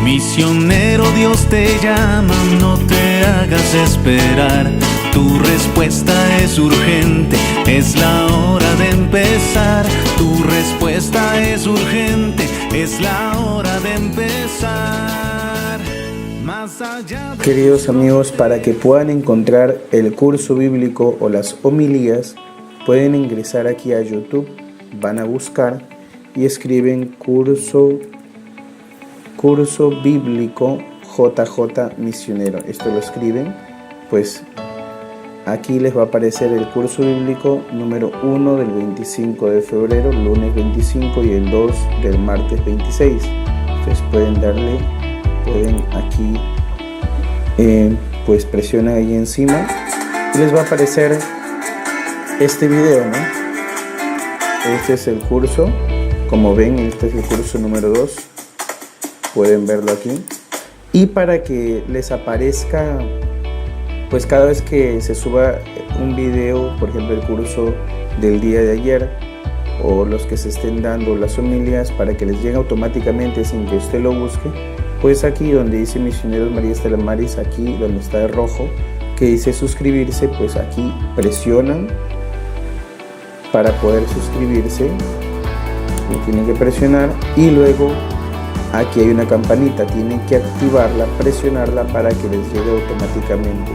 Misionero, Dios te llama, no te hagas esperar. Tu respuesta es urgente, es la hora de empezar. Tu respuesta es urgente, es la hora de empezar. Más allá de... Queridos amigos, para que puedan encontrar el curso bíblico o las homilías, pueden ingresar aquí a YouTube, van a buscar y escriben curso bíblico JJ Misionero. Esto lo escriben, pues aquí les va a aparecer el curso bíblico número 1 del 25 de febrero, lunes 25, y el 2 del martes 26. Ustedes pueden aquí, pues presionan ahí encima y les va a aparecer este video, ¿no? Este es el curso, como ven, este es el curso número 2. Pueden verlo aquí. Y para que les aparezca, pues cada vez que se suba un video, por ejemplo el curso del día de ayer o los que se estén dando las homilías, para que les llegue automáticamente sin que usted lo busque, pues aquí donde dice Misioneros María Estela Maris, aquí donde está de rojo que dice suscribirse, pues aquí presionan para poder suscribirse. Lo tienen que presionar y luego aquí hay una campanita, tienen que activarla, presionarla para que les llegue automáticamente.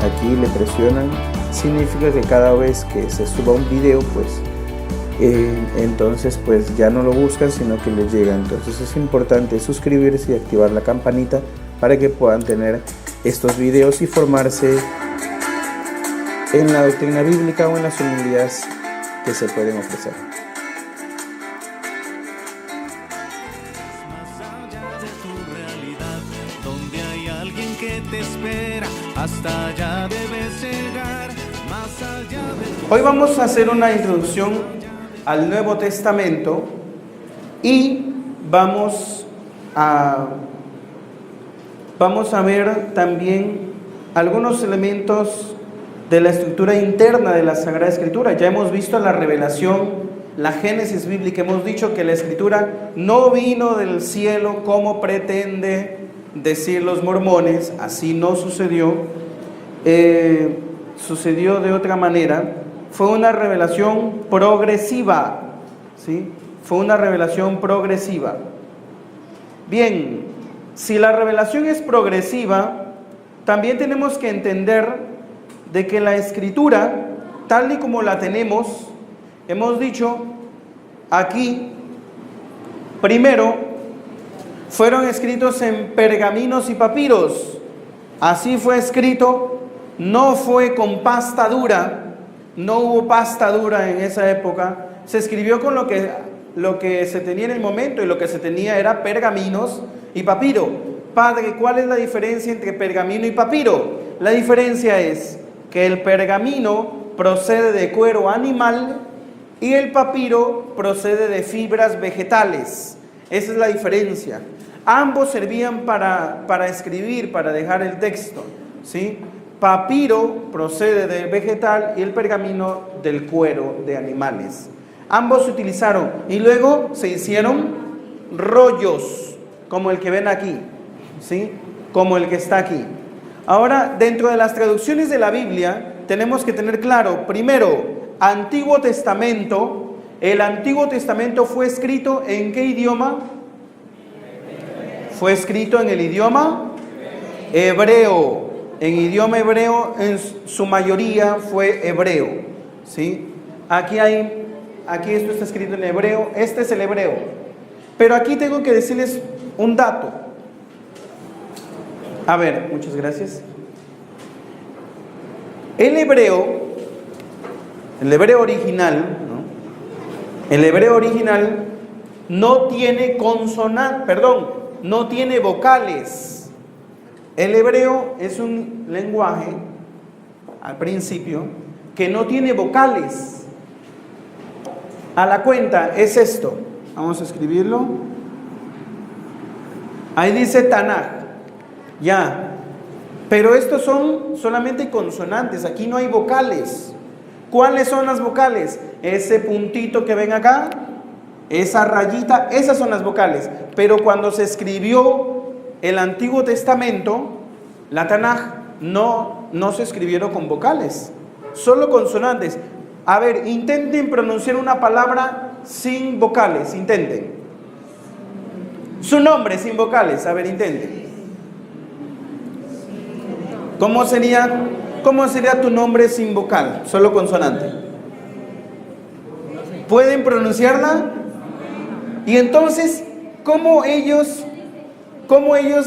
Aquí le presionan, significa que cada vez que se suba un video, pues entonces pues ya no lo buscan, sino que les llega. Entonces es importante suscribirse y activar la campanita para que puedan tener estos videos y formarse en la doctrina bíblica o en las homilías que se pueden ofrecer. Te espera, hasta allá debes llegar, más allá de... Hoy vamos a hacer una introducción al Nuevo Testamento y vamos a ver también algunos elementos de la estructura interna de la Sagrada Escritura. Ya hemos visto la revelación, la génesis bíblica, hemos dicho que la Escritura no vino del cielo como pretende decir los mormones. Así no sucedió, sucedió de otra manera. Fue una revelación progresiva, ¿sí? Fue una revelación progresiva. Bien, si la revelación es progresiva, también tenemos que entender de que la Escritura, tal y como la tenemos, hemos dicho aquí, primero fueron escritos en pergaminos y papiros. Así fue escrito, no fue con pasta dura, no hubo pasta dura en esa época. Se escribió con lo que se tenía en el momento, y lo que se tenía era pergaminos y papiro. Padre, ¿cuál es la diferencia entre pergamino y papiro? La diferencia es que el pergamino procede de cuero animal y el papiro procede de fibras vegetales. Esa es la diferencia. Ambos servían para escribir, para dejar el texto, ¿sí? Papiro procede del vegetal y el pergamino del cuero de animales. Ambos se utilizaron y luego se hicieron rollos, como el que ven aquí, ¿sí? Como el que está aquí. Ahora, dentro de las traducciones de la Biblia, tenemos que tener claro, primero, Antiguo Testamento. El Antiguo Testamento fue escrito ¿en qué idioma? Fue escrito en el idioma hebreo. En idioma hebreo, en su mayoría fue hebreo, ¿sí? Aquí esto está escrito en hebreo. Este es el hebreo. Pero aquí tengo que decirles un dato. A ver, muchas gracias. El hebreo original, ¿no? El hebreo original no tiene no tiene vocales. El hebreo es un lenguaje, al principio, que no tiene vocales. A la cuenta es esto. Vamos a escribirlo. Ahí dice Tanaj. Ya. Pero estos son solamente consonantes. Aquí no hay vocales. ¿Cuáles son las vocales? Ese puntito que ven acá, esa rayita, esas son las vocales. Pero cuando se escribió el Antiguo Testamento, la Tanaj, no se escribieron con vocales, solo consonantes. A ver, intenten pronunciar una palabra sin vocales, intenten. Su nombre sin vocales, a ver, intenten. ¿Cómo sería tu nombre sin vocal, solo consonante? ¿Pueden pronunciarla? Y entonces, ¿cómo ellos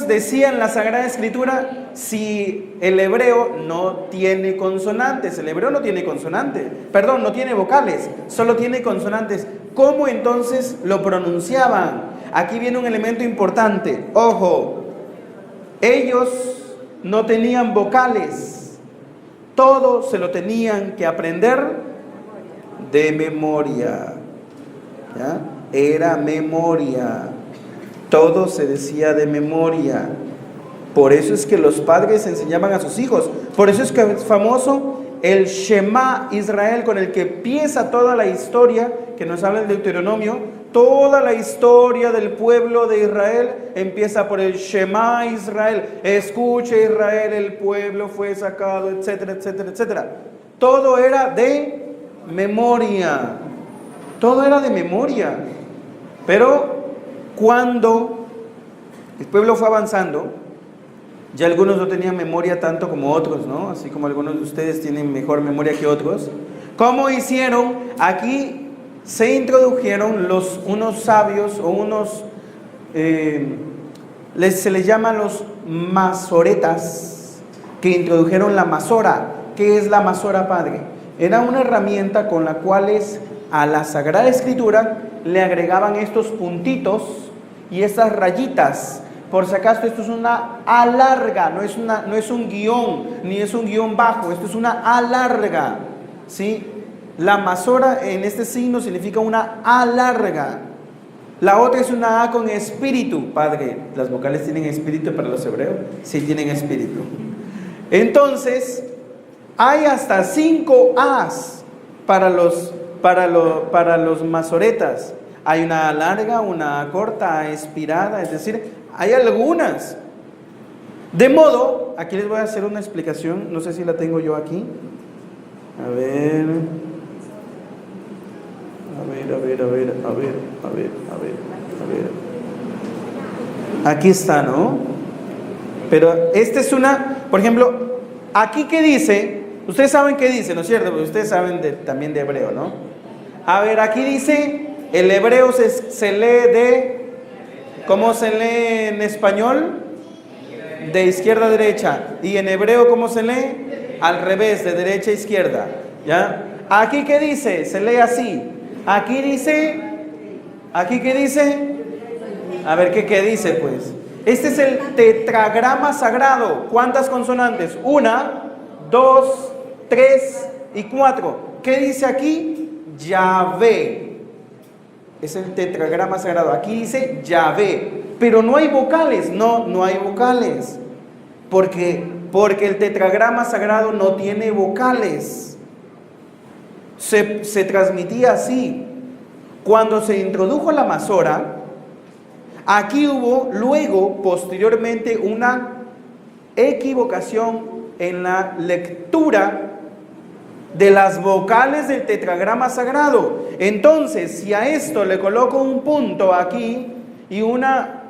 decían la Sagrada Escritura si el hebreo no tiene consonantes? El hebreo no tiene consonantes, perdón, no tiene vocales, solo tiene consonantes. ¿Cómo entonces lo pronunciaban? Aquí viene un elemento importante. Ojo, ellos no tenían vocales, todo se lo tenían que aprender de memoria. ¿Ya? Era memoria. Todo se decía de memoria. Por eso es que los padres enseñaban a sus hijos. Por eso es que es famoso el Shema Israel, con el que empieza toda la historia que nos habla el Deuteronomio. Toda la historia del pueblo de Israel empieza por el Shema Israel. Escuche Israel, el pueblo fue sacado, etcétera, etcétera, etcétera. Todo era de memoria. Todo era de memoria. Pero cuando el pueblo fue avanzando, ya algunos no tenían memoria tanto como otros, ¿no? Así como algunos de ustedes tienen mejor memoria que otros. ¿Cómo hicieron? Aquí se introdujeron unos sabios o unos, se les llaman los masoretas, que introdujeron la masora. ¿Qué es la masora, padre? Era una herramienta con la cual a la Sagrada Escritura le agregaban estos puntitos y estas rayitas. Por si acaso, esto es una A larga, no es un guión, ni es un guión bajo, esto es una A larga, ¿sí? La masora en este signo significa una A larga. La otra es una A con espíritu. Padre, ¿las vocales tienen espíritu para los hebreos? Sí, tienen espíritu. Entonces, hay hasta 5 A's para los masoretas. Hay una A larga, una A corta, A expirada, es decir, hay algunas. De modo, aquí les voy a hacer una explicación, no sé si la tengo yo aquí. A ver. Aquí está, ¿no? Pero esta es una, por ejemplo, aquí ¿qué dice? Ustedes saben qué dice, ¿no es cierto? Porque ustedes saben también de hebreo, ¿no? A ver, aquí dice, el hebreo se lee de, ¿cómo se lee en español? De izquierda a derecha. Y en hebreo, ¿cómo se lee? Al revés, de derecha a izquierda. ¿Ya? Aquí ¿qué dice? Se lee así. Aquí ¿qué dice? A ver, ¿qué dice pues? Este es el tetragrama sagrado. ¿Cuántas consonantes? 1, 2, 3 y 4. ¿Qué dice aquí? Yahvé. Es el tetragrama sagrado. Aquí dice Yahvé. Pero no hay vocales. No hay vocales. Porque el tetragrama sagrado no tiene vocales. Se transmitía así. Cuando se introdujo la masora, aquí hubo luego, posteriormente, una equivocación en la lectura de las vocales del tetragrama sagrado. Entonces, si a esto le coloco un punto aquí y una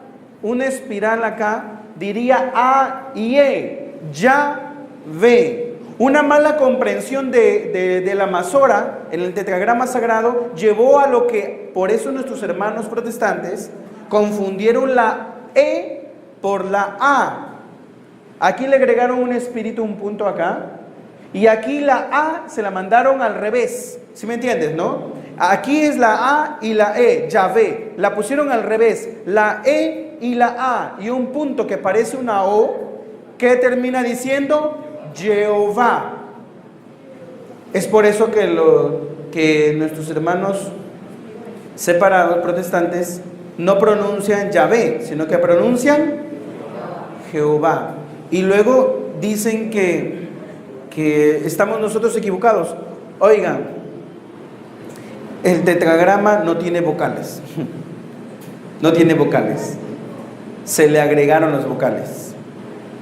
espiral acá, diría A y E, Yahvé. Una mala comprensión de la masora en el tetragrama sagrado llevó a lo que, por eso nuestros hermanos protestantes confundieron la E por la A. Aquí le agregaron un espíritu, un punto acá, y aquí la A se la mandaron al revés. ¿Sí me entiendes, no? Aquí es la A y la E, Yahvé. La pusieron al revés, la E y la A, y un punto que parece una O, que termina diciendo Jehová. Es por eso que nuestros hermanos separados, protestantes, no pronuncian Yahvé, sino que pronuncian Jehová. Y luego dicen que estamos nosotros equivocados. Oigan, el tetragrama no tiene vocales. No tiene vocales. Se le agregaron las vocales.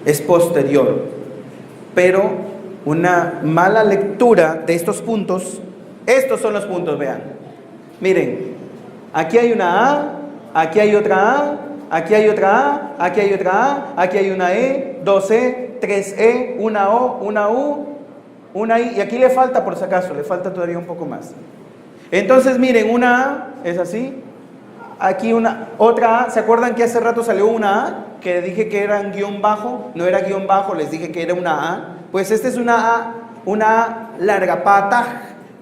Es posterior. Pero una mala lectura de estos puntos, estos son los puntos, vean. Miren, aquí hay una A, aquí hay otra A, aquí hay otra A, aquí hay otra A, aquí hay una E, dos E, tres E, una O, una U, una I, y aquí le falta, por si acaso, le falta todavía un poco más. Entonces miren, una A es así, aquí otra A. ¿Se acuerdan que hace rato salió una A? Que dije que era un guión bajo, no era guión bajo, les dije que era una A. Pues esta es una A larga, pataj,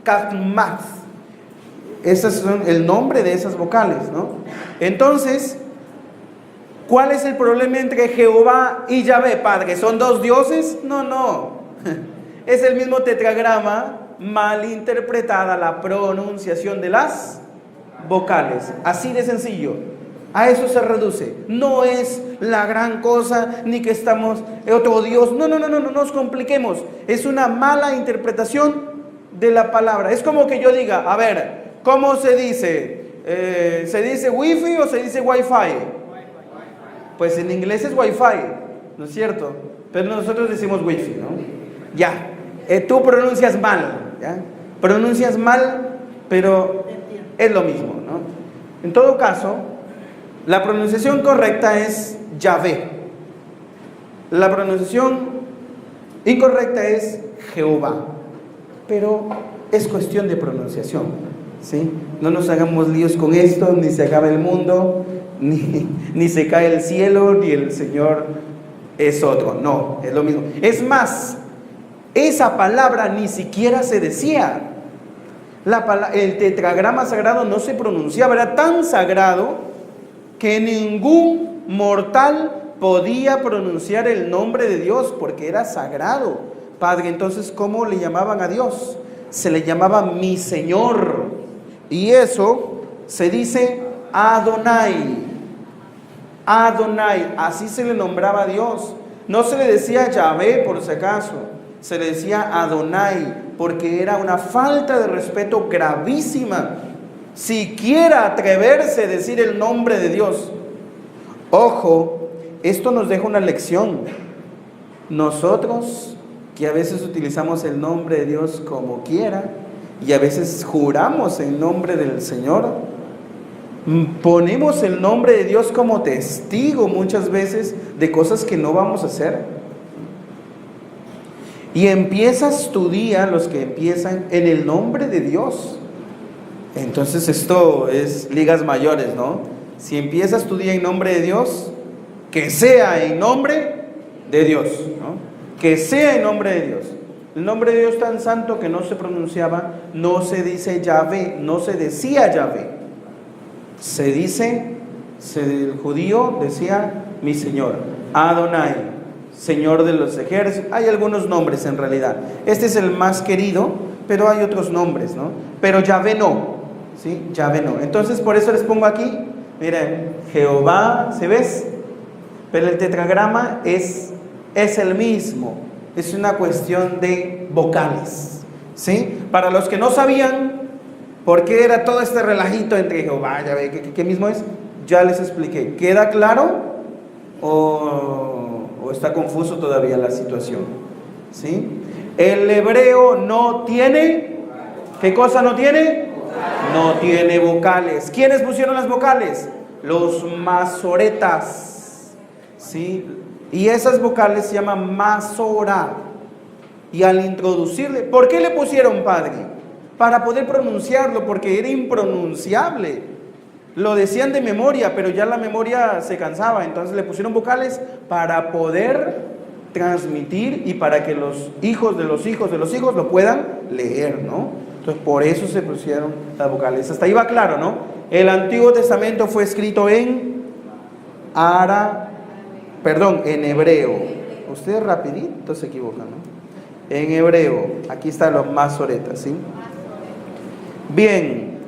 kafmaz. Ese es el nombre de esas vocales, ¿no? Entonces, ¿cuál es el problema entre Jehová y Yahvé, Padre? ¿Son dos dioses? No. Es el mismo tetragrama, mal interpretada la pronunciación de las vocales. Así de sencillo. A eso se reduce. No es la gran cosa, ni que estamos otro Dios. No nos compliquemos. Es una mala interpretación de la palabra. Es como que yo diga, a ver, ¿cómo se dice? ¿Se dice wifi o se dice wifi? Pues en inglés es wifi, ¿no es cierto? Pero nosotros decimos wifi, ¿no? Ya, tú pronuncias mal, ¿ya? Pronuncias mal, pero es lo mismo, ¿no? En todo caso, la pronunciación correcta es Yahvé. La pronunciación incorrecta es Jehová. Pero es cuestión de pronunciación, ¿sí? No nos hagamos líos con esto, ni se acaba el mundo, ni se cae el cielo, ni el Señor es otro. No, es lo mismo. Es más, esa palabra ni siquiera se decía. El tetragrama sagrado no se pronunciaba, era tan sagrado que ningún mortal podía pronunciar el nombre de Dios porque era sagrado. Padre, entonces, ¿cómo le llamaban a Dios? Se le llamaba mi Señor. Y eso se dice Adonai. Adonai, así se le nombraba a Dios. No se le decía Yahvé por si acaso, se le decía Adonai, porque era una falta de respeto gravísima siquiera atreverse a decir el nombre de Dios. Ojo, esto nos deja una lección. Nosotros, que a veces utilizamos el nombre de Dios como quiera, y a veces juramos en nombre del Señor, ponemos el nombre de Dios como testigo muchas veces de cosas que no vamos a hacer. Y empiezas tu día, los que empiezan en el nombre de Dios. Entonces esto es ligas mayores, ¿no? Si empiezas tu día en nombre de Dios, que sea en nombre de Dios, ¿no? Que sea en nombre de Dios. El nombre de Dios tan santo que no se pronunciaba, no se dice Yahvé, no se decía Yahvé. Se dice, el judío decía mi Señor, Adonai, Señor de los ejércitos. Hay algunos nombres en realidad. Este es el más querido, pero hay otros nombres, ¿no? Pero Yahvé no, ¿sí? Yahvé no. Entonces por eso les pongo aquí, miren, Jehová, ¿se ves? Pero el tetragrama es el mismo. Es una cuestión de vocales, ¿sí? Para los que no sabían por qué era todo este relajito entre Jehová, Yahvé, ¿qué mismo es? Ya les expliqué. ¿Queda claro o está confuso todavía la situación? ¿Sí? El hebreo no tiene, ¿qué cosa no tiene? No tiene vocales. ¿Quiénes pusieron las vocales? Los masoretas, ¿sí? Y esas vocales se llaman masorá. Y al introducirle, ¿por qué le pusieron, padre? Para poder pronunciarlo, porque era impronunciable. Lo decían de memoria, pero ya la memoria se cansaba. Entonces le pusieron vocales para poder transmitir y para que los hijos de los hijos de los hijos lo puedan leer, ¿no? Entonces por eso se pusieron las vocales. Hasta ahí va claro, ¿no? El Antiguo Testamento fue escrito en en hebreo. Ustedes rapidito se equivocan, ¿no? en hebreo. Aquí está los Masoretas, ¿sí? Bien,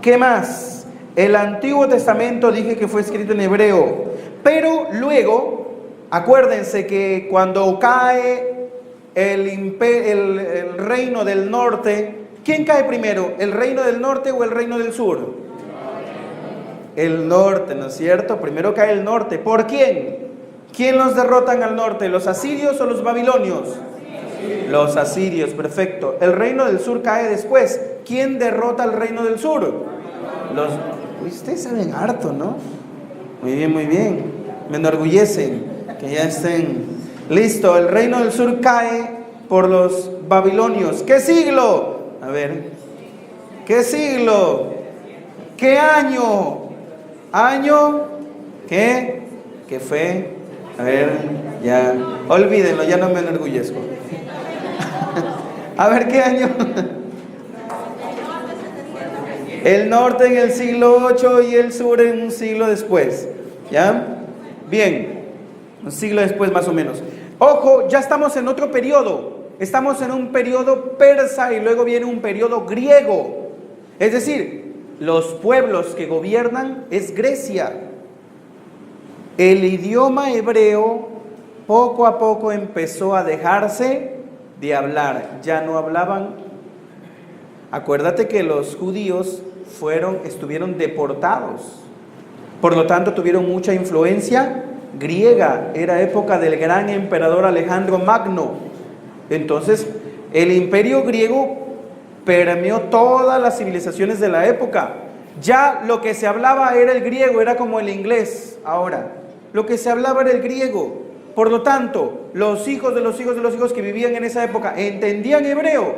¿qué más? El Antiguo Testamento dije que fue escrito en hebreo, pero luego, acuérdense que cuando cae el reino del norte, ¿quién cae primero? ¿El reino del norte o el reino del sur? El norte, ¿no es cierto? Primero cae el norte. ¿Por quién? ¿Quién los derrotan al norte? ¿Los asirios o los babilonios? Los asirios, perfecto. El reino del sur cae después. ¿Quién derrota al reino del sur? Ustedes saben harto, ¿no? Muy bien, muy bien. Me enorgullecen que ya estén. Listo, el reino del sur cae por los babilonios. ¿Qué siglo? A ver. ¿Qué siglo? ¿Qué año? ¿Año? ¿Qué? ¿Qué fue? A ver, ya. Olvídenlo, ya no me enorgullezco. A ver, ¿qué año? El norte en el siglo 8 y el sur en un siglo después. ¿Ya? Bien, un siglo después más o menos. Ojo, ya estamos en otro periodo. Estamos en un periodo persa y luego viene un periodo griego. Es decir, los pueblos que gobiernan es Grecia. El idioma hebreo poco a poco empezó a dejarse de hablar. Ya no hablaban. Acuérdate que los judíos estuvieron deportados. Por lo tanto, tuvieron mucha influencia griega. Era época del gran emperador Alejandro Magno. Entonces, el imperio griego permeó todas las civilizaciones de la época. Ya lo que se hablaba era el griego, era como el inglés ahora. Lo que se hablaba era el griego. Por lo tanto, los hijos de los hijos de los hijos que vivían en esa época, ¿entendían hebreo?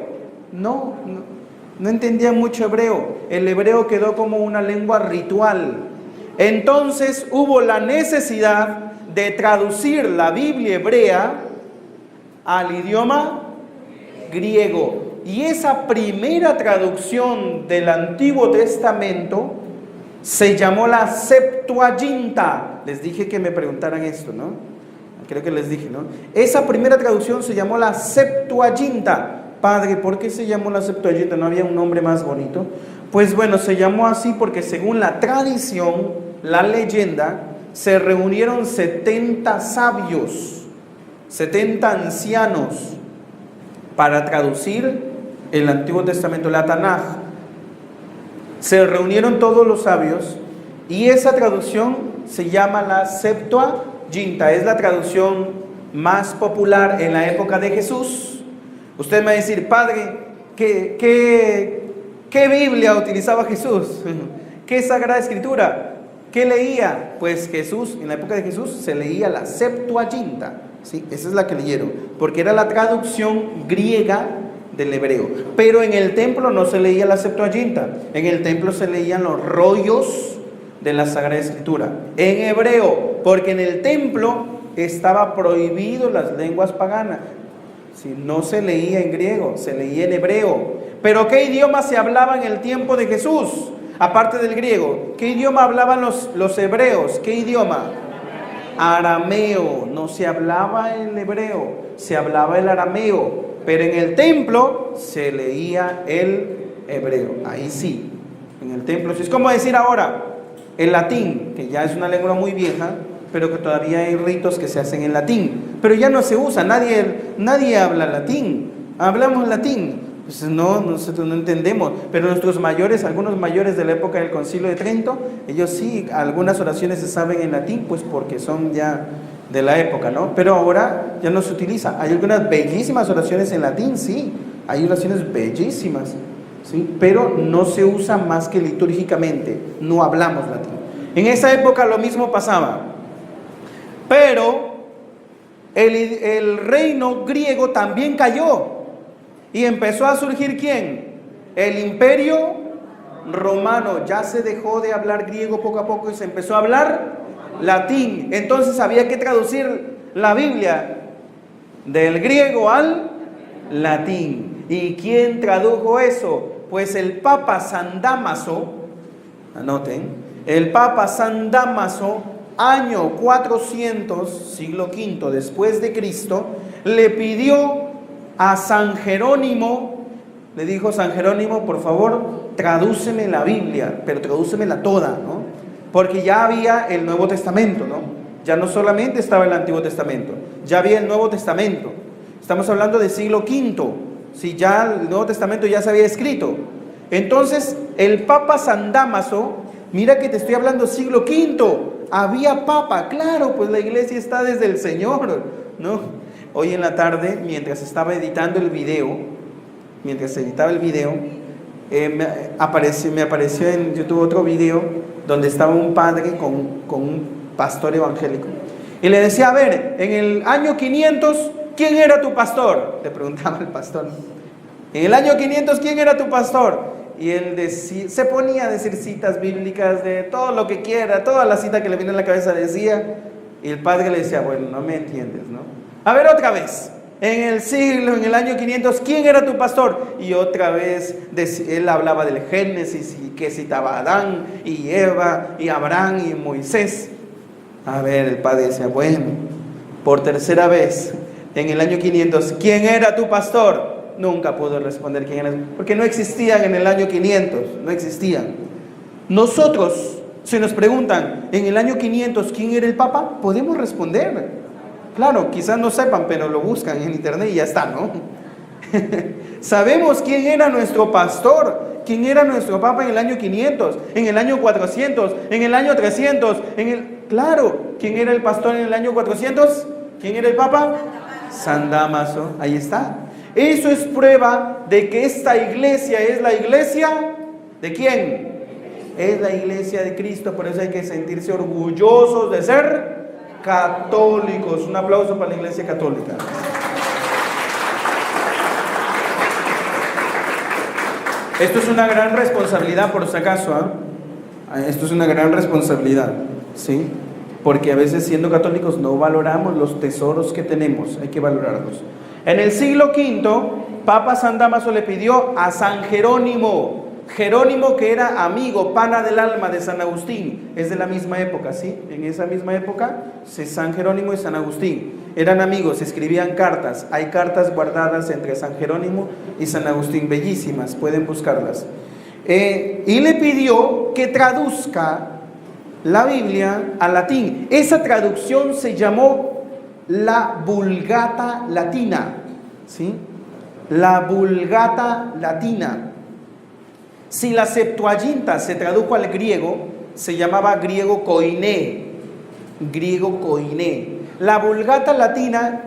No entendían mucho hebreo. El hebreo quedó como una lengua ritual. Entonces hubo la necesidad de traducir la Biblia hebrea al idioma griego. Y esa primera traducción del Antiguo Testamento se llamó la Septuaginta. Les dije que me preguntaran esto, ¿no? Creo que les dije, ¿no? Esa primera traducción se llamó la Septuaginta. Padre, ¿por qué se llamó la Septuaginta? ¿No había un nombre más bonito? Pues bueno, se llamó así porque según la tradición, la leyenda, se reunieron 70 sabios, 70 ancianos para traducir el Antiguo Testamento, la Tanaj. Se reunieron todos los sabios y esa traducción se llama la Septuaginta. Es la traducción más popular en la época de Jesús. Usted me va a decir, Padre, ¿qué Biblia utilizaba Jesús? ¿Qué Sagrada Escritura? ¿Qué leía? Pues Jesús, en la época de Jesús, se leía la Septuaginta. ¿Sí? Esa es la que leyeron, porque era la traducción griega del hebreo. Pero en el templo no se leía la Septuaginta. En el templo se leían los rollos de la Sagrada Escritura en hebreo, porque en el templo estaba prohibido las lenguas paganas. Si no se leía en griego, se leía en hebreo. Pero ¿qué idioma se hablaba en el tiempo de Jesús? Aparte del griego, ¿qué idioma hablaban los hebreos? ¿Qué idioma? Arameo. No se hablaba el hebreo, se hablaba el arameo. Pero en el templo se leía el hebreo. Ahí sí, en el templo. Es como decir ahora el latín, que ya es una lengua muy vieja, pero que todavía hay ritos que se hacen en latín. Pero ya no se usa, nadie habla latín. Hablamos latín. Pues nosotros no entendemos. Pero nuestros mayores, algunos mayores de la época del Concilio de Trento, ellos sí, algunas oraciones se saben en latín, pues porque son ya de la época, ¿no? Pero ahora ya no se utiliza. Hay algunas bellísimas oraciones en latín, sí. Hay oraciones bellísimas, ¿sí? Pero no se usa más que litúrgicamente. No hablamos latín. En esa época lo mismo pasaba. Pero el reino griego también cayó. Y empezó a surgir ¿quién? El imperio romano. Ya se dejó de hablar griego poco a poco y se empezó a hablar latín. Entonces había que traducir la Biblia del griego al latín. ¿Y quién tradujo eso? Pues el Papa San Dámaso. Anoten. El Papa San Dámaso, año 400, siglo V después de Cristo, le pidió a San Jerónimo, le dijo: San Jerónimo, por favor, tradúceme la Biblia, pero tradúcemela toda, ¿no? Porque ya había el Nuevo Testamento, ¿no? Ya no solamente estaba el Antiguo Testamento, ya había el Nuevo Testamento. Estamos hablando del siglo V, si ya el Nuevo Testamento ya se había escrito. Entonces, el Papa San Dámaso, mira que te estoy hablando siglo V, había Papa, claro, pues la iglesia está desde el Señor, ¿no? Hoy en la tarde, mientras estaba editando el video, me apareció en YouTube otro video donde estaba un padre con un pastor evangélico. Y le decía: a ver, en el año 500, ¿quién era tu pastor? Le preguntaba el pastor. En el año 500, ¿quién era tu pastor? Y él se ponía a decir citas bíblicas de todo lo que quiera, toda la cita que le viene a la cabeza decía. Y el padre le decía: bueno, no me entiendes, ¿no? A ver, otra vez. En el año 500, ¿quién era tu pastor? Y otra vez él hablaba del Génesis y que citaba a Adán y Eva y Abraham y Moisés. A ver, el padre decía: bueno, por tercera vez, en el año 500, ¿quién era tu pastor? Nunca pudo responder quién era, porque no existían en el año 500, no existían. Nosotros, si nos preguntan en el año 500 quién era el Papa, podemos responder. Claro, quizás no sepan, pero lo buscan en internet y ya está, ¿no? Sabemos quién era nuestro pastor, quién era nuestro Papa en el año 500, en el año 400, en el año 300, claro, ¿quién era el pastor en el año 400? ¿Quién era el Papa? San Dámaso, ahí está. Eso es prueba de que esta iglesia es la iglesia ¿de quién? Es la iglesia de Cristo. Por eso hay que sentirse orgullosos de ser católicos. Un aplauso para la iglesia católica. Esto es una gran responsabilidad, por si acaso, ¿eh? Esto es una gran responsabilidad, ¿sí? Porque a veces, siendo católicos, no valoramos los tesoros que tenemos. Hay que valorarlos. En el siglo V, Papa San Dámaso le pidió a San Jerónimo, que era amigo, pana del alma de San Agustín, es de la misma época, ¿sí? En esa misma época, San Jerónimo y San Agustín eran amigos, escribían cartas. Hay cartas guardadas entre San Jerónimo y San Agustín, bellísimas, pueden buscarlas. Y le pidió que traduzca la Biblia al latín. Esa traducción se llamó la Vulgata Latina, ¿sí? La Vulgata Latina. Si la Septuaginta se tradujo al griego, se llamaba griego koiné. La Vulgata Latina,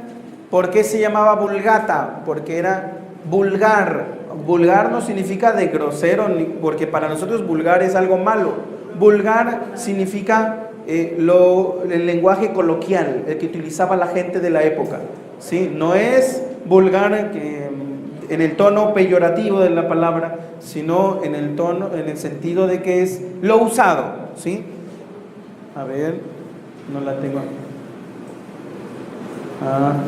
¿por qué se llamaba Vulgata? Porque era vulgar. Vulgar no significa de grosero, porque para nosotros vulgar es algo malo. Vulgar significa el lenguaje coloquial, el que utilizaba la gente de la época, ¿sí? No es vulgar en el tono peyorativo de la palabra, sino en el sentido de que es lo usado, ¿sí? A ver, no la tengo.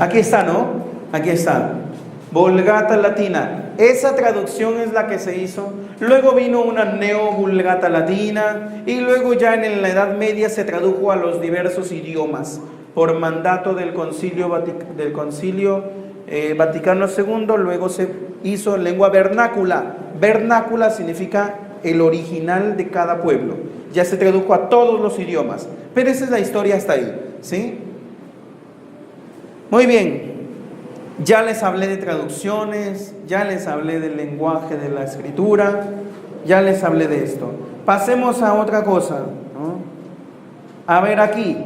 Aquí está, ¿no? Aquí está. Vulgata Latina. Esa traducción es la que se hizo. Luego vino una Neo-Vulgata Latina y luego ya en la Edad Media se tradujo a los diversos idiomas por mandato del Concilio Vaticano II. Luego se hizo lengua vernácula. Vernácula significa el original de cada pueblo. Ya se tradujo a todos los idiomas. Pero esa es la historia hasta ahí, ¿sí? Muy bien. Ya les hablé de traducciones, ya les hablé del lenguaje de la escritura, ya les hablé de esto. Pasemos a otra cosa, ¿no? A ver aquí.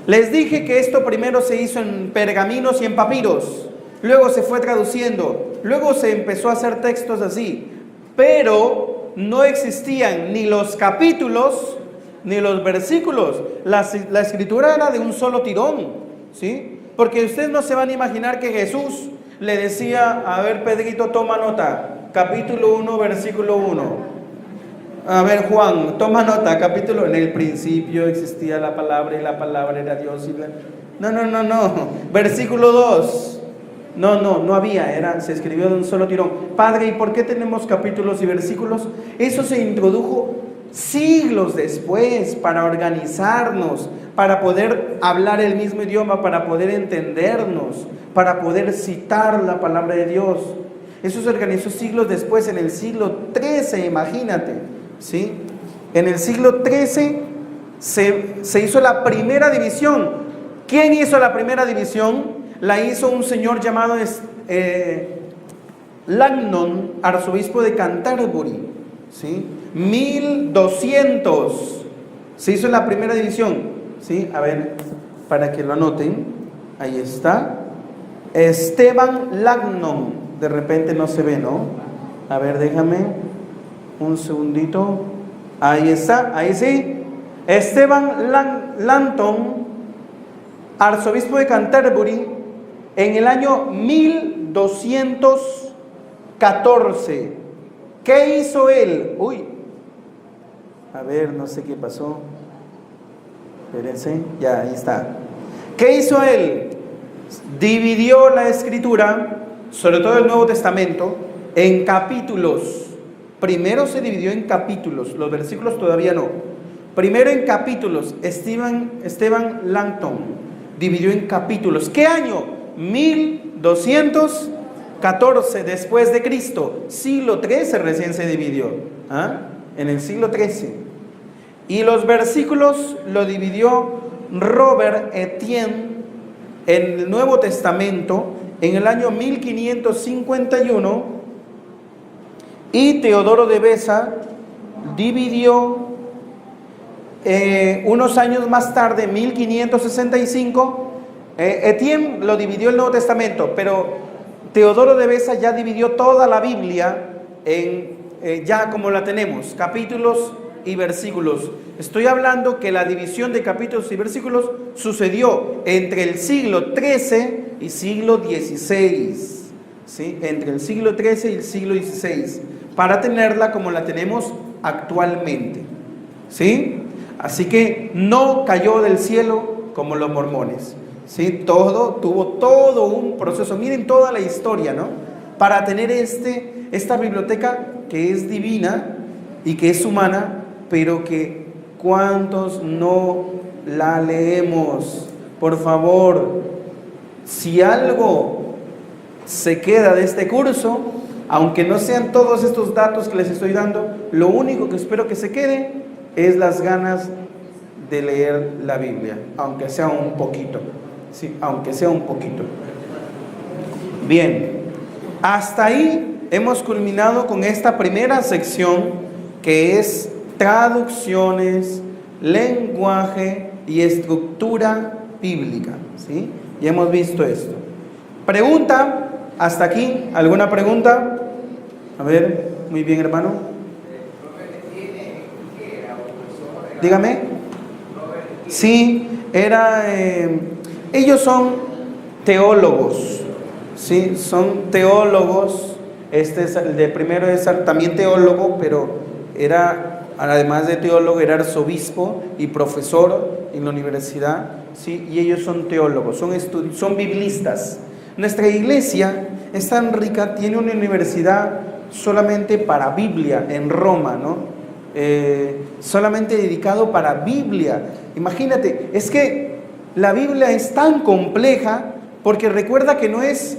Les dije que esto primero se hizo en pergaminos y en papiros, luego se fue traduciendo, luego se empezó a hacer textos así, pero no existían ni los capítulos ni los versículos. La escritura era de un solo tirón, ¿sí? Porque ustedes no se van a imaginar que Jesús le decía: a ver, Pedrito, toma nota, capítulo 1, versículo 1. A ver, Juan, toma nota, capítulo... En el principio existía la palabra y la palabra era Dios. No. Versículo 2. No había, se escribió de un solo tirón. Padre, ¿y por qué tenemos capítulos y versículos? Eso se introdujo siglos después, para organizarnos, para poder hablar el mismo idioma, para poder entendernos, para poder citar la palabra de Dios. Eso se organizó siglos después, en el siglo XIII, imagínate, ¿sí? En el siglo XIII se hizo la primera división. ¿Quién hizo la primera división? La hizo un señor llamado Langton, arzobispo de Canterbury, ¿sí? 1200 se hizo la primera división, ¿sí? A ver, para que lo anoten, ahí está, Esteban Langton. De repente no se ve, ¿no? A ver, déjame un segundito. Ahí está, ahí sí. Esteban Langton, arzobispo de Canterbury, en el año 1214. ¿Qué hizo él? Uy, a ver, no sé qué pasó. Espérense, ya, ahí está. ¿Qué hizo él? Dividió la escritura, sobre todo el Nuevo Testamento, en capítulos. Primero se dividió en capítulos, los versículos todavía no. Primero en capítulos. Esteban Langton dividió en capítulos. ¿Qué año? 1214 después de Cristo. Siglo XIII recién se dividió. En el siglo XIII. Y los versículos lo dividió Robert Etienne en el Nuevo Testamento en el año 1551, y Teodoro de Beza dividió unos años más tarde, 1565. Etienne lo dividió el Nuevo Testamento, pero Teodoro de Beza ya dividió toda la Biblia en ya como la tenemos, capítulos y versículos. Estoy hablando que la división de capítulos y versículos sucedió entre el siglo XIII y siglo XVI, ¿sí? Entre el siglo XIII y el siglo XVI, para tenerla como la tenemos actualmente, ¿sí? Así que no cayó del cielo como los mormones, ¿sí? Tuvo todo un proceso. Miren toda la historia, ¿no? Para tener esta biblioteca que es divina y que es humana, pero que ¿cuántos no la leemos? Por favor, si algo se queda de este curso, aunque no sean todos estos datos que les estoy dando, lo único que espero que se quede es las ganas de leer la Biblia, aunque sea un poquito, sí, aunque sea un poquito. Bien, hasta ahí hemos culminado con esta primera sección, que es traducciones, lenguaje y estructura bíblica, ¿sí? Y hemos visto esto. Pregunta, hasta aquí, ¿alguna pregunta? A ver, muy bien, hermano. Dígame. Sí, ellos son teólogos, ¿sí? Son teólogos. El de primero es también teólogo, pero además de teólogo, era arzobispo y profesor en la universidad, ¿sí? Y ellos son teólogos, son biblistas. Nuestra iglesia es tan rica, tiene una universidad solamente para Biblia en Roma, ¿no? Solamente dedicado para Biblia. Imagínate, es que la Biblia es tan compleja, porque recuerda que no es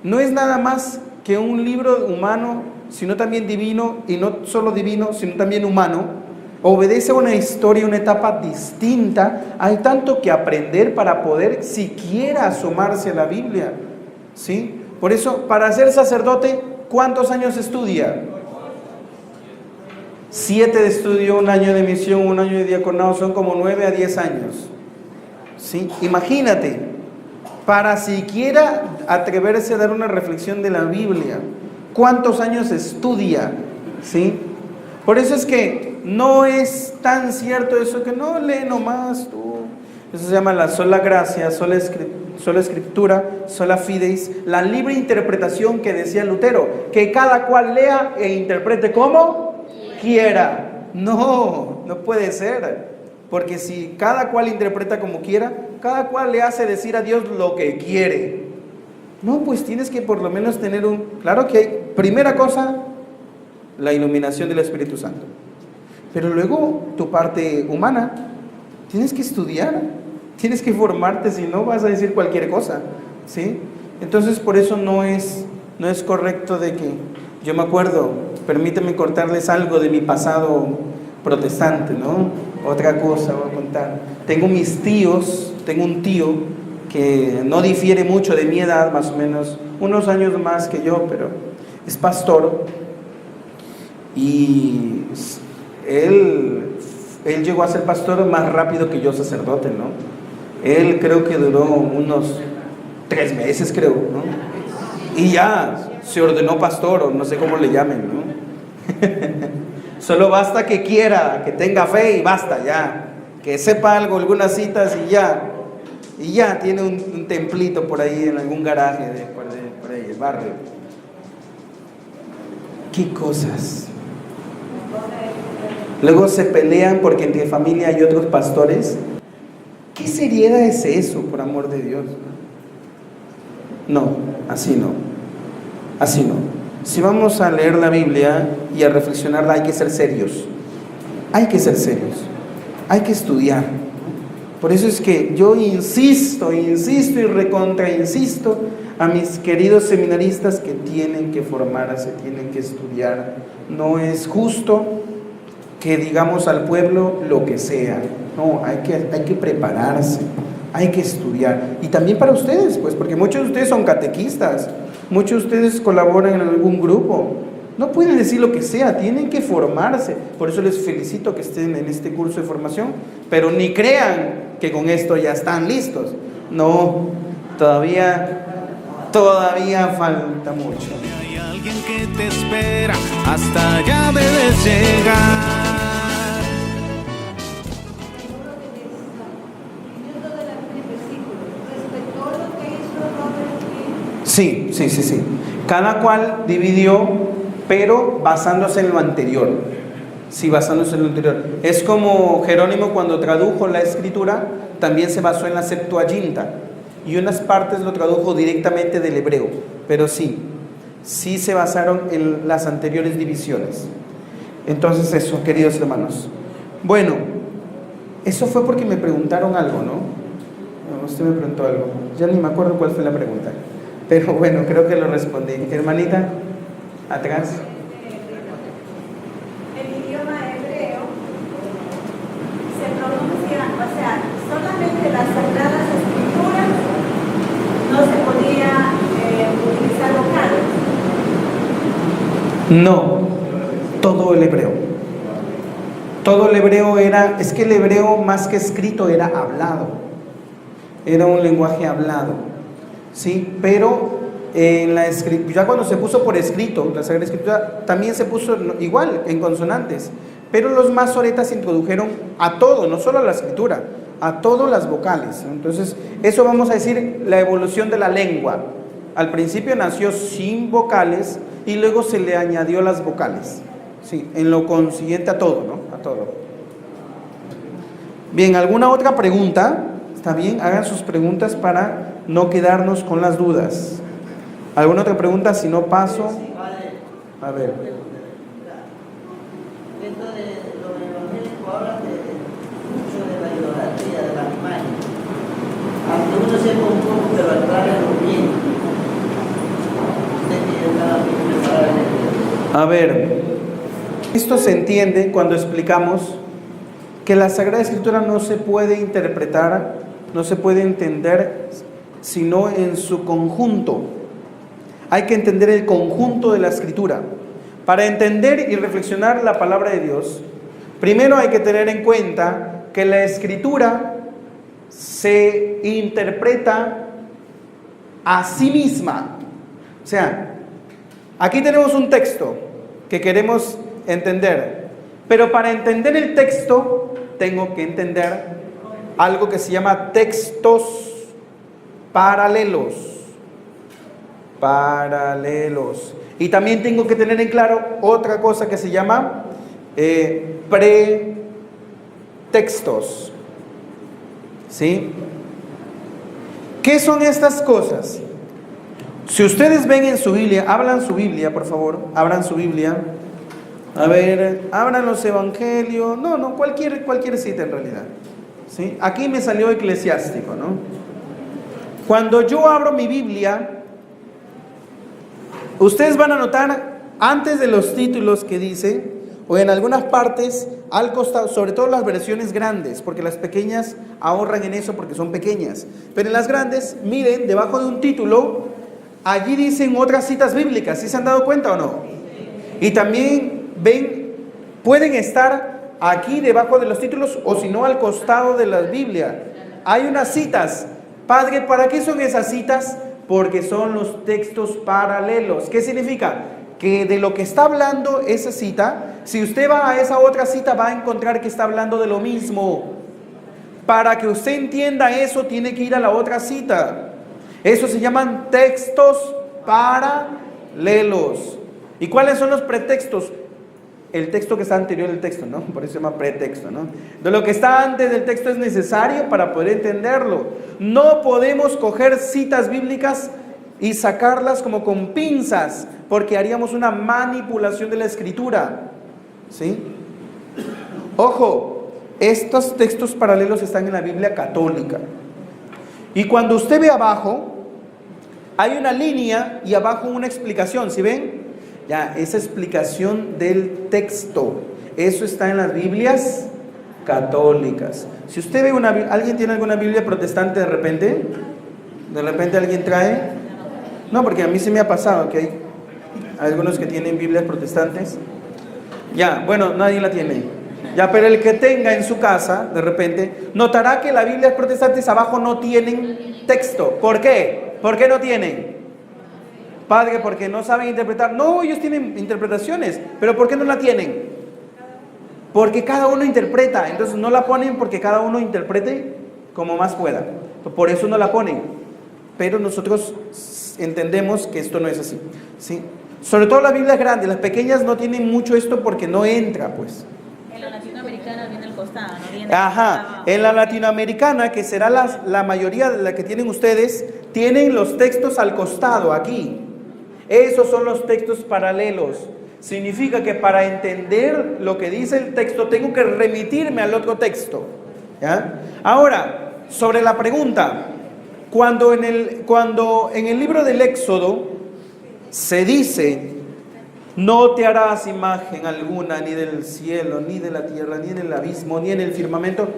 nada más que un libro humano, sino también divino, y no solo divino, sino también humano. Obedece a una historia, una etapa distinta. Hay tanto que aprender para poder siquiera asomarse a la Biblia, ¿sí? Por eso, para ser sacerdote, ¿cuántos años estudia? 7 de estudio, 1 año de misión, 1 año de diaconado, son como 9 a 10 años, ¿sí? Imagínate, para siquiera atreverse a dar una reflexión de la Biblia, ¿cuántos años estudia? ¿Sí? Por eso es que no es tan cierto eso que no lee nomás tú. Eso se llama la sola gracia, sola escritura, sola fideis, la libre interpretación que decía Lutero, que cada cual lea e interprete como quiera. No puede ser, porque si cada cual interpreta como quiera, cada cual le hace decir a Dios lo que quiere. No, pues tienes que por lo menos tener claro que hay, primera cosa, la iluminación del Espíritu Santo. Pero luego tu parte humana, tienes que estudiar, tienes que formarte, si no vas a decir cualquier cosa, ¿sí? Entonces por eso no es correcto de que, yo me acuerdo, permíteme contarles algo de mi pasado protestante, ¿no? Otra cosa voy a contar. Tengo un tío que no difiere mucho de mi edad, más o menos, unos años más que yo, pero es pastor, y él llegó a ser pastor más rápido que yo sacerdote, ¿no? Él creo que duró unos 3 meses, creo, ¿no? Y ya se ordenó pastor, o no sé cómo le llamen, ¿no? Solo basta que quiera, que tenga fe y basta, ya. Que sepa algo, algunas citas y ya tiene un templito por ahí en algún garaje por ahí, el barrio. ¿Qué cosas? Luego se pelean porque entre familia hay otros pastores. ¿Qué seriedad es eso, por amor de Dios? No, así no. Así no. Si vamos a leer la Biblia y a reflexionarla, hay que ser serios. Hay que ser serios. Hay que estudiar. Por eso es que yo insisto y insisto a mis queridos seminaristas que tienen que formarse, tienen que estudiar. No es justo que digamos al pueblo lo que sea. No, hay que prepararse, hay que estudiar. Y también para ustedes, pues, porque muchos de ustedes son catequistas, muchos de ustedes colaboran en algún grupo. No pueden decir lo que sea, tienen que formarse. Por eso les felicito que estén en este curso de formación, pero ni crean que con esto ya están listos. No, todavía falta mucho. Hay alguien que te espera, hasta allá debes llegar. Sí. Cada cual dividió, pero basándose en lo anterior. Sí, basándose en lo anterior. Es como Jerónimo cuando tradujo la escritura, también se basó en la Septuaginta. Y unas partes lo tradujo directamente del hebreo. Pero sí se basaron en las anteriores divisiones. Entonces eso, queridos hermanos. Bueno, eso fue porque me preguntaron algo, ¿no? Usted me preguntó algo. Ya ni me acuerdo cuál fue la pregunta. Pero bueno, creo que lo respondí. Hermanita, atrás. El idioma hebreo se pronuncia, o sea, solamente las Sagradas Escrituras no se podía utilizar vocales. No, todo el hebreo. Todo el hebreo es que el hebreo más que escrito era hablado. Era un lenguaje hablado. Sí, pero en la escritura, ya cuando se puso por escrito, la Sagrada Escritura también se puso igual, en consonantes, pero los masoretas introdujeron a todo, no solo a la escritura, a todas las vocales. Entonces, eso vamos a decir la evolución de la lengua. Al principio nació sin vocales y luego se le añadió las vocales, sí, en lo consiguiente a todo, ¿no? A todo. Bien, ¿alguna otra pregunta? ¿Está bien? Hagan sus preguntas para no quedarnos con las dudas. ¿Alguna otra pregunta? Si no paso. A ver. Dentro de los evangélicos hablan mucho de la idolatría, de las imágenes. Aunque uno sepa un poco, pero aclárenlo bien. Usted que ya estaba bien preparado en el... A ver, esto se entiende cuando explicamos que la Sagrada Escritura no se puede interpretar, no se puede entender sino en su conjunto. Hay que entender el conjunto de la Escritura. Para entender y reflexionar la palabra de Dios, primero hay que tener en cuenta que la Escritura se interpreta a sí misma. O sea, aquí tenemos un texto que queremos entender, pero para entender el texto tengo que entender algo que se llama textos paralelos. Y también tengo que tener en claro otra cosa que se llama pretextos. ¿Sí? ¿Qué son estas cosas? Si ustedes ven en su Biblia, abran su Biblia, por favor, abran su Biblia A ver, abran los evangelios. No, cualquier cita en realidad. ¿Sí? Aquí me salió Eclesiástico, ¿no? Cuando yo abro mi Biblia, ustedes van a notar antes de los títulos que dice, o en algunas partes al costado, sobre todo las versiones grandes, porque las pequeñas ahorran en eso porque son pequeñas. Pero en las grandes, miren, debajo de un título, allí dicen otras citas bíblicas. ¿Sí se han dado cuenta o no? Y también ven, pueden estar aquí debajo de los títulos o si no al costado de la Biblia. Hay unas citas. Padre, ¿para qué son esas citas? Porque son los textos paralelos. ¿Qué significa? Que de lo que está hablando esa cita, si usted va a esa otra cita va a encontrar que está hablando de lo mismo. Para que usted entienda eso, tiene que ir a la otra cita. Eso se llaman textos paralelos. ¿Y cuáles son los pretextos? El texto que está anterior al texto, ¿no? Por eso se llama pretexto, ¿no? De lo que está antes del texto es necesario para poder entenderlo. No podemos coger citas bíblicas y sacarlas como con pinzas, porque haríamos una manipulación de la escritura, ¿sí? Ojo, estos textos paralelos están en la Biblia católica. Y cuando usted ve abajo, hay una línea y abajo una explicación, ¿sí ven? Ya, esa explicación del texto, eso está en las Biblias católicas. Si usted ve ¿alguien tiene alguna Biblia protestante de repente? ¿De repente alguien trae? No, porque a mí se me ha pasado que hay algunos que tienen Biblias protestantes. Ya, bueno, nadie la tiene. Ya, pero el que tenga en su casa, de repente, notará que las Biblias protestantes abajo no tienen texto. ¿Por qué? ¿Por qué no tienen? Padre, porque no saben interpretar. No, ellos tienen interpretaciones, pero ¿por qué no la tienen? Porque cada uno interpreta. Entonces no la ponen porque cada uno interprete como más pueda. Por eso no la ponen. Pero nosotros entendemos que esto no es así, ¿sí? Sobre todo las Biblias grandes, las pequeñas no tienen mucho esto porque no entra, pues. En la latinoamericana viene al costado, ¿no? Viene Ajá, en la latinoamericana, que será la mayoría de la que tienen ustedes, tienen los textos al costado, aquí. Esos son los textos paralelos. Significa que para entender lo que dice el texto tengo que remitirme al otro texto, ¿ya? Ahora, sobre la pregunta, cuando en el libro del Éxodo se dice, no te harás imagen alguna ni del cielo, ni de la tierra, ni del abismo, ni en el firmamento,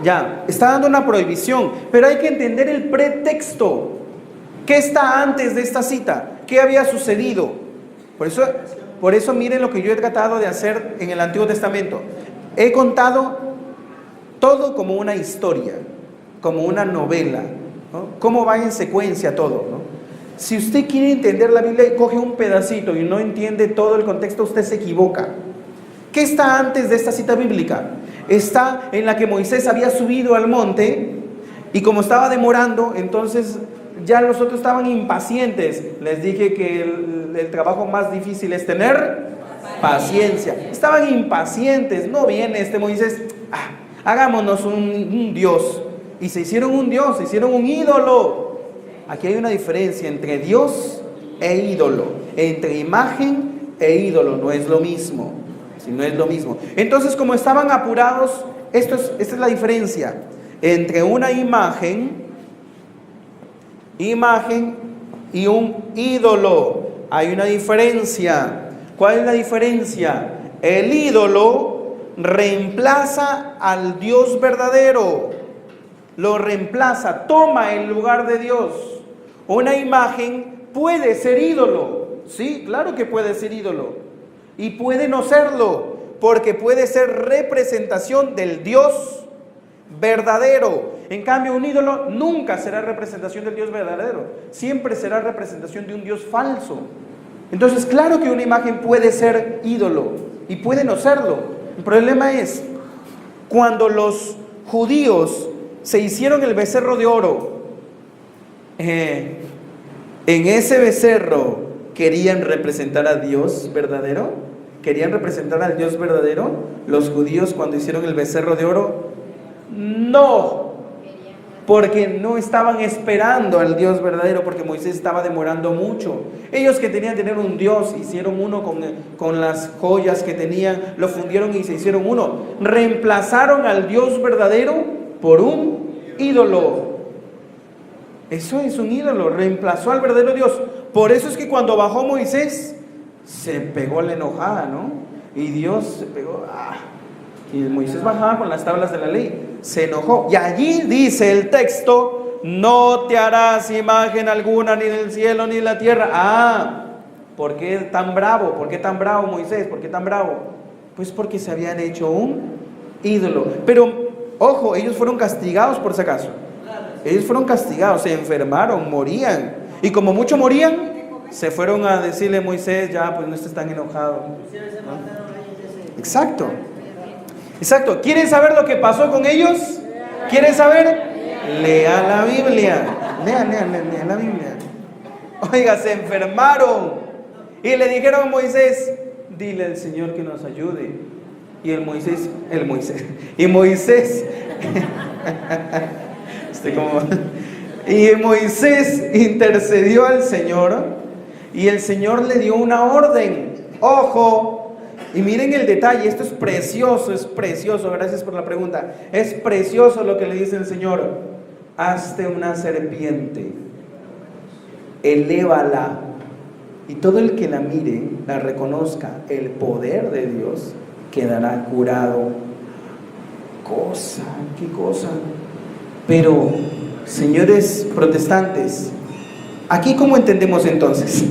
ya, está dando una prohibición, pero hay que entender el pretexto. ¿Qué está antes de esta cita? ¿Qué había sucedido? Por eso miren lo que yo he tratado de hacer en el Antiguo Testamento. He contado todo como una historia, como una novela, ¿no? Cómo va en secuencia todo, ¿no? Si usted quiere entender la Biblia y coge un pedacito y no entiende todo el contexto, usted se equivoca. ¿Qué está antes de esta cita bíblica? Está en la que Moisés había subido al monte y como estaba demorando, entonces ya los otros estaban impacientes. Les dije que el trabajo más difícil es tener paciencia. Estaban impacientes. No viene este Moisés, hagámonos un Dios. Y se hicieron un Dios, se hicieron un ídolo. Aquí hay una diferencia entre Dios e ídolo. Entre imagen e ídolo. No es lo mismo. Si no es lo mismo. Entonces, como estaban apurados, esta es la diferencia entre una imagen y un ídolo. Hay una diferencia. ¿Cuál es la diferencia? El ídolo reemplaza al Dios verdadero. Lo reemplaza, toma el lugar de Dios. Una imagen puede ser ídolo. Sí, claro que puede ser ídolo. Y puede no serlo, porque puede ser representación del Dios verdadero. En cambio, un ídolo nunca será representación del Dios verdadero. Siempre será representación de un Dios falso. Entonces, claro que una imagen puede ser ídolo y puede no serlo. El problema es cuando los judíos se hicieron el becerro de oro. En ese becerro querían representar a Dios verdadero. ¿Querían representar al Dios verdadero? Los judíos cuando hicieron el becerro de oro, no. porque no estaban esperando al Dios verdadero, porque Moisés estaba demorando mucho. Ellos que tenían que tener un Dios, hicieron uno con las joyas que tenían, lo fundieron y se hicieron uno. Reemplazaron al Dios verdadero por un ídolo. Eso es un ídolo, reemplazó al verdadero Dios. Por eso es que cuando bajó Moisés, se pegó la enojada, ¿no? Y Dios se pegó, y Moisés bajaba con las tablas de la ley, se enojó. Y allí dice el texto: no te harás imagen alguna ni del cielo ni de la tierra. ¿Por qué tan bravo? ¿Por qué tan bravo Moisés? ¿Por qué tan bravo? Pues porque se habían hecho un ídolo. Pero, ojo, ellos fueron castigados por si acaso. Ellos fueron castigados, se enfermaron, morían. Y como muchos morían, se fueron a decirle a Moisés: ya, pues no estés tan enojado, ¿no? Exacto. Exacto. ¿Quieren saber lo que pasó con ellos? ¿Quieren saber? Lea la Biblia. Lea la Biblia. Oiga, se enfermaron y le dijeron a Moisés: dile al Señor que nos ayude. Y Moisés y Moisés intercedió al Señor, y el Señor le dio una orden. Ojo. Y miren el detalle, esto es precioso, gracias por la pregunta. Es precioso lo que le dice el Señor: hazte una serpiente, elévala, y todo el que la mire, la reconozca el poder de Dios, quedará curado. ¿Qué cosa? Pero, señores protestantes, ¿aquí cómo entendemos entonces?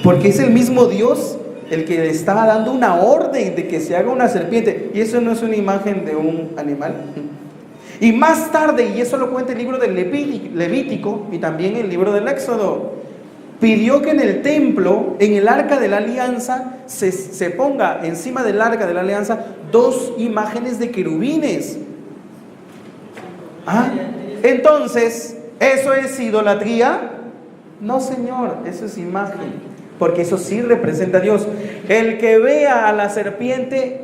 Porque es el mismo Dios el que le estaba dando una orden de que se haga una serpiente, y eso no es una imagen de un animal. Y más tarde, y eso lo cuenta el libro del Levítico y también el libro del Éxodo, pidió que en el templo, en el arca de la alianza, se ponga encima del arca de la alianza 2 imágenes de querubines. Entonces, ¿eso es idolatría? No, señor, eso es imagen, porque eso sí representa a Dios. El que vea a la serpiente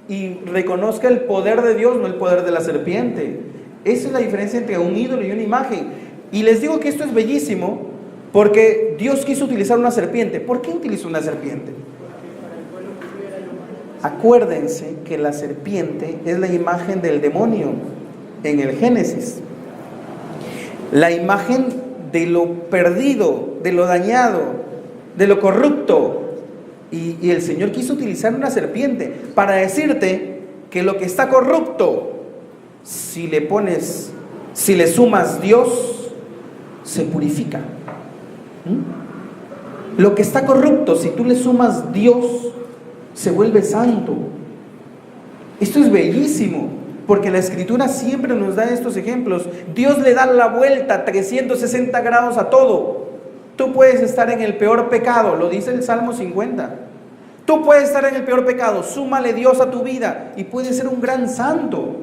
y reconozca el poder de Dios, no el poder de la serpiente. Esa es la diferencia entre un ídolo y una imagen. Y les digo que esto es bellísimo, porque Dios quiso utilizar una serpiente. ¿Por qué utilizó una serpiente? Acuérdense que la serpiente es la imagen del demonio en el Génesis. La imagen de lo perdido, de lo dañado, de lo corrupto. Y el Señor quiso utilizar una serpiente para decirte que lo que está corrupto, si le sumas Dios, se purifica. Lo que está corrupto, si tú le sumas Dios, se vuelve santo. Esto es bellísimo, porque la Escritura siempre nos da estos ejemplos. Dios le da la vuelta 360 grados a todo. Tú puedes estar en el peor pecado, lo dice el Salmo 50. Tú puedes estar en el peor pecado, súmale Dios a tu vida y puedes ser un gran santo.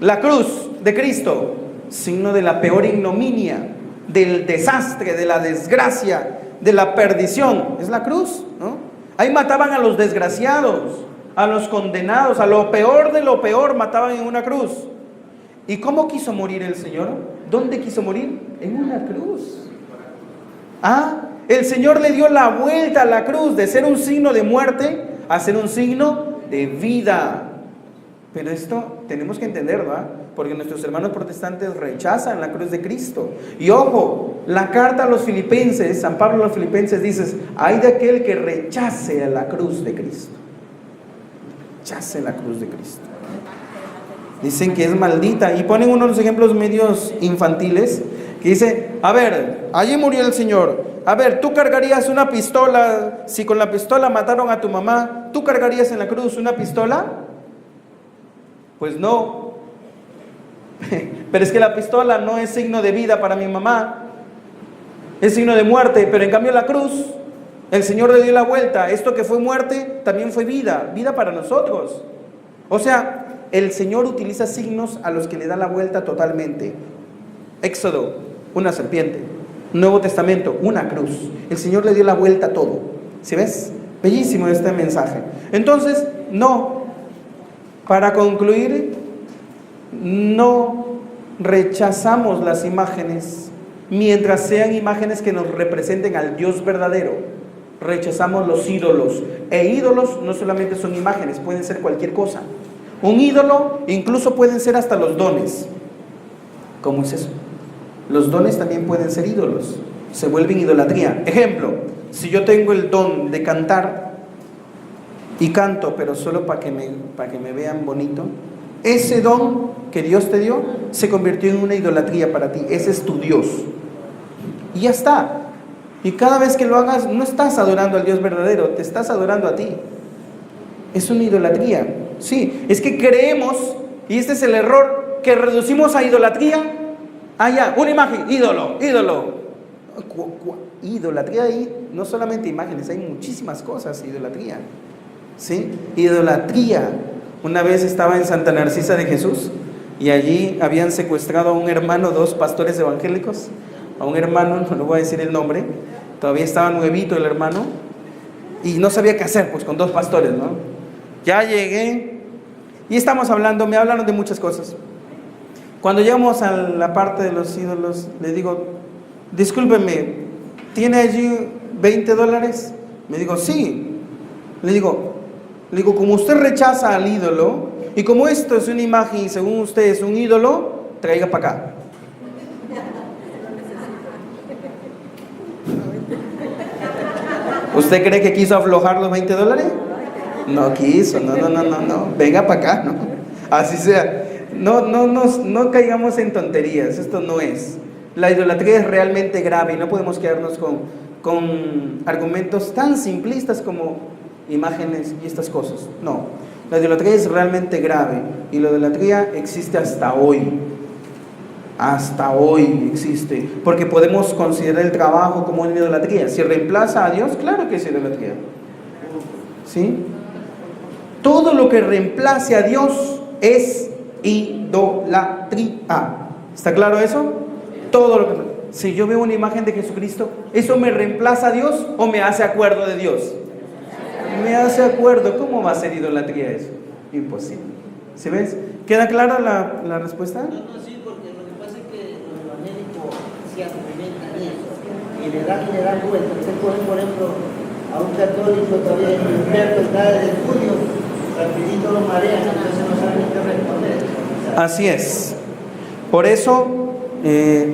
La cruz de Cristo, signo de la peor ignominia, del desastre, de la desgracia, de la perdición, es la cruz, ¿no? Ahí mataban a los desgraciados, a los condenados, a lo peor de lo peor, mataban en una cruz. ¿Y cómo quiso morir el Señor? ¿Dónde quiso morir? En una cruz. El Señor le dio la vuelta a la cruz, de ser un signo de muerte a ser un signo de vida. Pero esto tenemos que entenderlo, porque nuestros hermanos protestantes rechazan la cruz de Cristo. Y ojo, la carta a los filipenses, San Pablo a los filipenses dice: ay de aquel que rechace a la cruz de Cristo. Rechace la cruz de Cristo. Dicen que es maldita, y ponen unos ejemplos medios infantiles, que dice: a ver, allí murió el Señor, a ver, ¿tú cargarías una pistola? Si con la pistola mataron a tu mamá, ¿tú cargarías en la cruz una pistola? Pues no. Pero es que la pistola no es signo de vida para mi mamá, es signo de muerte. Pero en cambio la cruz, el Señor le dio la vuelta. Esto que fue muerte también fue vida, vida para nosotros. O sea, el Señor utiliza signos a los que le da la vuelta totalmente. Éxodo, una serpiente. Nuevo Testamento, una cruz. El Señor le dio la vuelta a todo. ¿Sí ves? Bellísimo este mensaje. Entonces, no. Para concluir, no rechazamos las imágenes mientras sean imágenes que nos representen al Dios verdadero. Rechazamos los ídolos. E ídolos no solamente son imágenes, pueden ser cualquier cosa. Un ídolo incluso pueden ser hasta los dones. ¿Cómo es eso? Los dones también pueden ser ídolos. Se vuelven idolatría. Ejemplo, si yo tengo el don de cantar y canto, pero solo para que me vean bonito, ese don que Dios te dio se convirtió en una idolatría para ti. Ese es tu Dios. Y ya está. Y cada vez que lo hagas, no estás adorando al Dios verdadero, te estás adorando a ti. Es una idolatría. Sí, es que creemos, y este es el error, que reducimos a idolatría. Ya, una imagen, ídolo. Idolatría ahí, no solamente imágenes, hay muchísimas cosas, idolatría. ¿Sí? Idolatría. Una vez estaba en Santa Narcisa de Jesús y allí habían secuestrado a un hermano, 2 pastores evangélicos, a un hermano, no le voy a decir el nombre, todavía estaba nuevito el hermano y no sabía qué hacer pues con 2 pastores, ¿no? Ya llegué y estamos hablando, me hablaron de muchas cosas. Cuando llegamos a la parte de los ídolos, le digo, discúlpeme, ¿tiene allí $20? Me digo, sí. Le digo, como usted rechaza al ídolo, y como esto es una imagen y según usted es un ídolo, traiga para acá. ¿Usted cree que quiso aflojar los $20? No quiso, no, venga para acá, no. Así sea. No caigamos en tonterías, esto no es. La idolatría es realmente grave y no podemos quedarnos con argumentos tan simplistas como imágenes y estas cosas. No, la idolatría es realmente grave y la idolatría existe hasta hoy. Hasta hoy existe, porque podemos considerar el trabajo como una idolatría. Si reemplaza a Dios, claro que es idolatría. ¿Sí? Todo lo que reemplace a Dios es idolatría. ¿Está claro eso? Todo lo que... Si yo veo una imagen de Jesucristo, ¿eso me reemplaza a Dios o me hace acuerdo de Dios? Me hace acuerdo. ¿Cómo va a ser idolatría eso? Imposible. ¿Sí ves? ¿Queda clara la respuesta? No, sí, porque lo que pasa es que los evangélicos se argumentan eso y le dan vuelta. Usted coge, por ejemplo, a un católico todavía experto, está desde junio, rapidito lo marean, entonces no saben qué responder. Así es. Por eso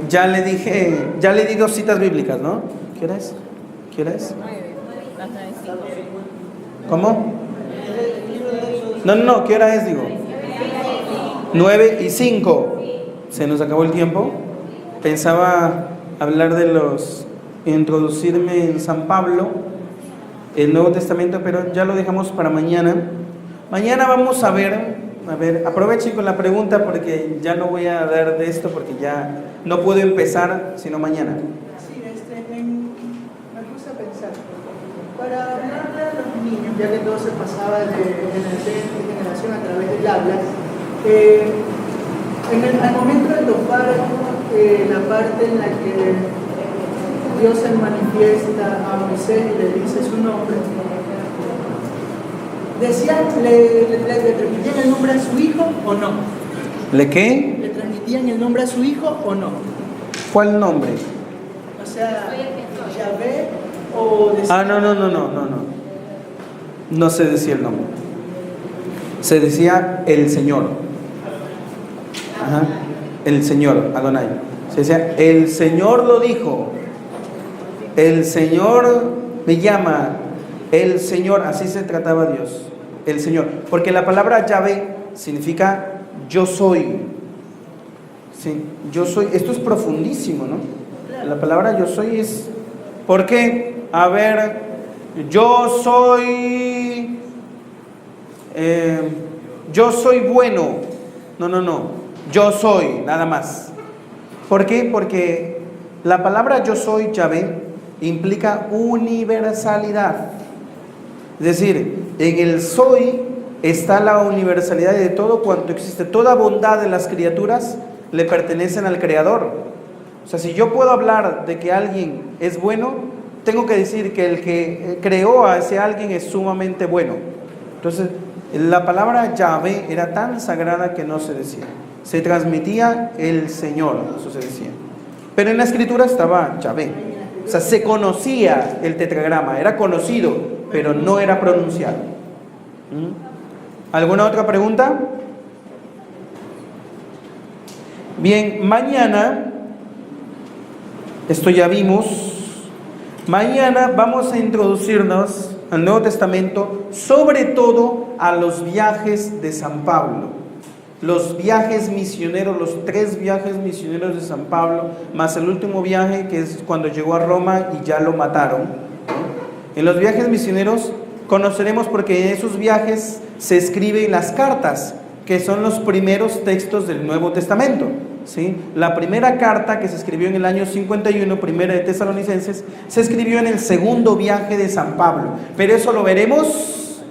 ya le di 2 citas bíblicas, ¿no? ¿Qué hora es? ¿Cómo? No, ¿qué hora es? Digo 9:05. Se nos acabó el tiempo. Pensaba hablar introducirme en San Pablo, el Nuevo Testamento, pero ya lo dejamos para mañana. Mañana vamos a ver, aprovechen con la pregunta porque ya no voy a dar de esto porque ya no puedo empezar sino mañana. Sí, me puse a pensar, para hablarle a los niños, ya que todo se pasaba de generación en generación a través del habla, al momento de topar la parte en la que Dios se manifiesta a Moisés y le dice su nombre, ¿le transmitían el nombre a su hijo o no? ¿Le qué? ¿Le transmitían el nombre a su hijo o no? ¿Cuál nombre? O sea, Yahvé o... No. No se decía el nombre. Se decía el Señor. Ajá. El Señor, Adonai. Se decía, el Señor lo dijo. El Señor me llama. El Señor, así se trataba a Dios. El Señor. Porque la palabra Yahvé significa yo soy. Sí, yo soy. Esto es profundísimo, ¿no? La palabra yo soy es... ¿Por qué? A ver, yo soy bueno. No. Yo soy, nada más. ¿Por qué? Porque la palabra yo soy, Yahvé, implica universalidad. Es decir, en el soy está la universalidad de todo cuanto existe. Toda bondad de las criaturas le pertenecen al Creador. O sea, si yo puedo hablar de que alguien es bueno, tengo que decir que el que creó a ese alguien es sumamente bueno. Entonces, la palabra Yahvé era tan sagrada que no se decía. Se transmitía el Señor, eso se decía. Pero en la escritura estaba Yahvé. O sea, se conocía el tetragrama, era conocido, pero no era pronunciado. ¿Alguna otra pregunta? Bien, mañana, esto ya vimos, mañana vamos a introducirnos al Nuevo Testamento, sobre todo a los viajes de San Pablo. Los viajes misioneros, los 3 viajes misioneros de San Pablo, más el último viaje que es cuando llegó a Roma y ya lo mataron. En los viajes misioneros conoceremos porque en esos viajes se escriben las cartas, que son los primeros textos del Nuevo Testamento, ¿sí? La primera carta que se escribió en el año 51, primera de Tesalonicenses, se escribió en el segundo viaje de San Pablo, pero eso lo veremos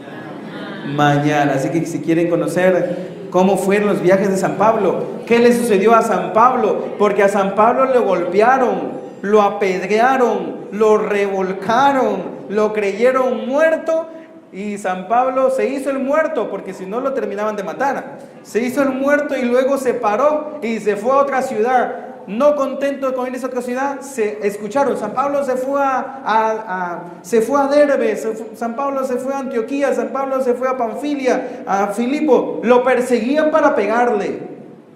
mañana. Así que si quieren conocer cómo fueron los viajes de San Pablo, qué le sucedió a San Pablo, porque a San Pablo le golpearon, lo apedrearon, lo revolcaron, lo creyeron muerto, y San Pablo se hizo el muerto, porque si no lo terminaban de matar. Se hizo el muerto y luego se paró y se fue a otra ciudad. No contento con ir a esa otra ciudad, escucharon, San Pablo se fue a Derbe, San Pablo se fue a Antioquía, San Pablo se fue a Panfilia, a Filipo. Lo perseguían para pegarle.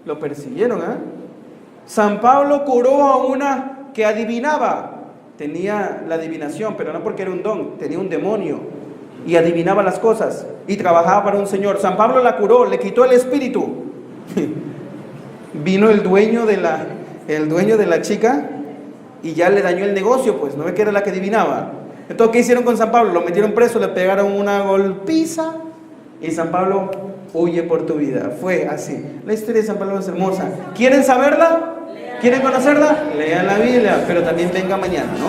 Lo persiguieron, ¿eh? San Pablo curó a una que adivinaba. Tenía la adivinación, pero no porque era un don, tenía un demonio. Y adivinaba las cosas y trabajaba para un señor. San Pablo la curó, le quitó el espíritu. Vino el dueño de la chica y ya le dañó el negocio, pues no ve que era la que adivinaba. Entonces, ¿qué hicieron con San Pablo? Lo metieron preso, le pegaron una golpiza y San Pablo huye por tu vida. Fue así. La historia de San Pablo es hermosa. ¿Quieren saberla? ¿Quieren conocerla? Lean la Biblia, pero también venga mañana, ¿no?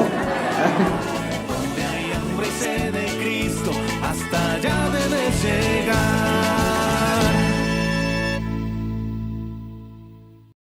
Donde hay hambre y sed de Cristo, hasta allá debe ser.